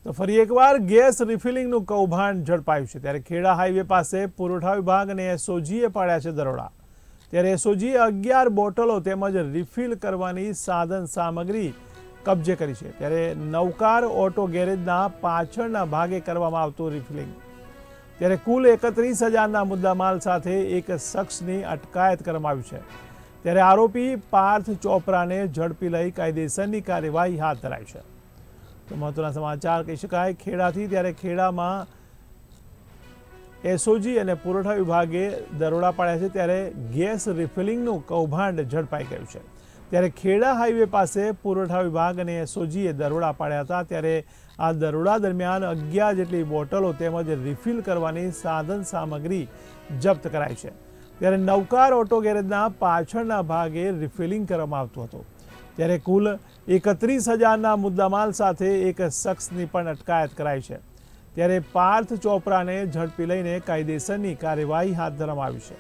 તો ફરી એકવાર ગેસ રિફિલિંગનું કૌભાંડ ઝડપાયું છે। ત્યારે ખેડા હાઈવે પાસે પુરવઠા વિભાગ અને એસઓજીએ પાડ્યા છે દરોડા। ત્યારે એસઓજીએ 11 બોટલો તેમજ રિફિલ કરવાની સાધન સામગ્રી કબજે કરી છે। ત્યારે નવકાર ઓટો ગેરેજના પાછળના ભાગે કરવામાં આવતું રિફિલિંગ। ત્યારે કુલ 31,000ના મુદ્દામાલ સાથે એક શખ્સની અટકાયત કરવામાં આવી છે। ત્યારે આરોપી પાર્થ ચોપરાને ઝડપી લઈ કાયદેસરની કાર્યવાહી હાથ ધરાઈ છે। તો મહત્વના સમાચાર કહી શકાય ખેડાથી। ત્યારે ખેડામાં એસઓજી અને પુરવઠા વિભાગે દરોડા પાડ્યા છે। ત્યારે ગેસ રિફિલિંગનું કૌભાંડ ઝડપાઈ ગયું છે। ત્યારે ખેડા હાઈવે પાસે પુરવઠા વિભાગ અને એસઓજીએ દરોડા પાડ્યા હતા। ત્યારે આ દરોડા દરમિયાન 11 જેટલી બોટલો તેમજ રિફિલ કરવાની સાધન સામગ્રી જપ્ત કરાઈ છે। ત્યારે નવકાર ઓટો ગેરેજના પાછળના ભાગે રિફિલિંગ કરવામાં આવતું હતું। ત્યારે કુલ 31,000ના મુદ્દામાલ સાથે એક શખ્સની પણ અટકાયત કરાઈ છે। ત્યારે પાર્થ ચોપરાને ઝડપી લઈને કાયદેસરની કાર્યવાહી હાથ ધરવામાં આવી છે।